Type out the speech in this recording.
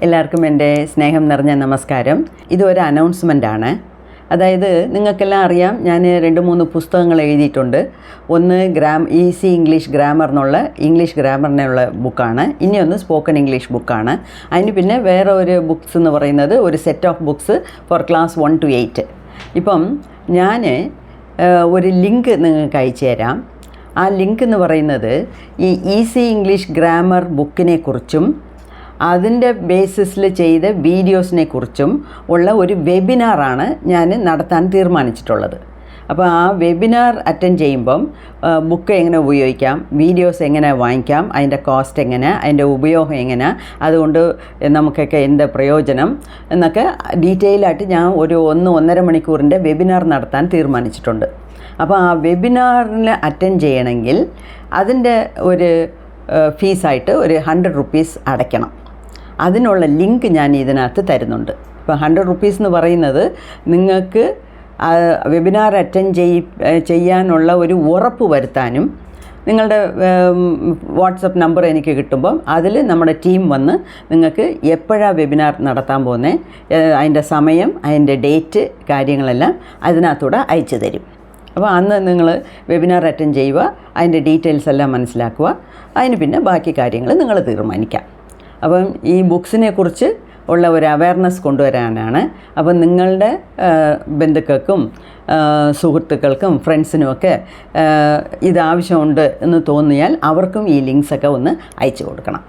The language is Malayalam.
എല്ലാവർക്കും എൻ്റെ സ്നേഹം നിറഞ്ഞ നമസ്കാരം. ഇതൊരു അനൗൺസ്മെൻ്റാണ്. അതായത് നിങ്ങൾക്കെല്ലാം അറിയാം, ഞാൻ 2-3 പുസ്തകങ്ങൾ എഴുതിയിട്ടുണ്ട്. ഒന്ന് ഈസി ഇംഗ്ലീഷ് ഗ്രാമർ എന്നുള്ള ഇംഗ്ലീഷ് ഗ്രാമറിനുള്ള ബുക്കാണ്. ഇനിയൊന്ന് സ്പോക്കൺ ഇംഗ്ലീഷ് ബുക്കാണ്. അതിന് പിന്നെ വേറെ ഒരു ബുക്സ് എന്ന് പറയുന്നത് ഒരു set of books four class 1 to 8. ഇപ്പം ഞാൻ ഒരു ലിങ്ക് നിങ്ങൾക്ക് അയച്ചു തരാം. ആ ലിങ്ക് എന്ന് പറയുന്നത് ഈ ഈസി ഇംഗ്ലീഷ് ഗ്രാമർ ബുക്കിനെ കുറിച്ചും അതിൻ്റെ ബേസിസിൽ ചെയ്ത വീഡിയോസിനെ കുറിച്ചും ഉള്ള ഒരു വെബിനാറാണ് ഞാൻ നടത്താൻ തീരുമാനിച്ചിട്ടുള്ളത്. അപ്പോൾ ആ വെബിനാർ അറ്റൻഡ് ചെയ്യുമ്പം ബുക്ക് എങ്ങനെ ഉപയോഗിക്കാം, വീഡിയോസ് എങ്ങനെ വാങ്ങിക്കാം, അതിൻ്റെ കോസ്റ്റ് എങ്ങനെ, അതിൻ്റെ ഉപയോഗം എങ്ങനെ, അതുകൊണ്ട് നമുക്കൊക്കെ എന്ത് പ്രയോജനം എന്നൊക്കെ ഡീറ്റെയിലായിട്ട് ഞാൻ ഒരു 1-1.5 മണിക്കൂറിൻ്റെ വെബിനാർ നടത്താൻ തീരുമാനിച്ചിട്ടുണ്ട്. അപ്പോൾ ആ വെബിനാറിന് അറ്റൻഡ് ചെയ്യണമെങ്കിൽ അതിൻ്റെ ഒരു ഫീസായിട്ട് ഒരു 100 rupees അടയ്ക്കണം. അതിനുള്ള ലിങ്ക് ഞാൻ ഇതിനകത്ത് തരുന്നുണ്ട്. ഇപ്പോൾ 100 rupees എന്ന് പറയുന്നത് നിങ്ങൾക്ക് വെബിനാർ അറ്റൻഡ് ചെയ്യാനുള്ള ഒരു ഉറപ്പ് വരുത്താനും, നിങ്ങളുടെ വാട്സപ്പ് നമ്പർ എനിക്ക് കിട്ടുമ്പം അതിൽ നമ്മുടെ ടീം വന്ന് നിങ്ങൾക്ക് എപ്പോഴാണ് വെബിനാർ നടത്താൻ പോകുന്നത്, അതിൻ്റെ സമയം, അതിൻ്റെ ഡേറ്റ്, കാര്യങ്ങളെല്ലാം അതിനകത്തൂടെ അയച്ചു തരും. അപ്പോൾ അന്ന് നിങ്ങൾ വെബിനാർ അറ്റൻഡ് ചെയ്യുക, അതിൻ്റെ ഡീറ്റെയിൽസ് എല്ലാം മനസ്സിലാക്കുക. അതിന് പിന്നെ ബാക്കി കാര്യങ്ങൾ നിങ്ങൾ തീരുമാനിക്കാം. അപ്പം ഈ ബുക്സിനെ കുറിച്ച് ഉള്ള ഒരു അവയർനെസ് കൊണ്ടുവരാനാണ്. അപ്പം നിങ്ങളുടെ ബന്ധുക്കൾക്കും സുഹൃത്തുക്കൾക്കും ഫ്രണ്ട്സിനുമൊക്കെ ഇത് ആവശ്യമുണ്ട് എന്ന് തോന്നിയാൽ അവർക്കും ഈ ലിങ്ക്സൊക്കെ ഒന്ന് അയച്ചു കൊടുക്കണം.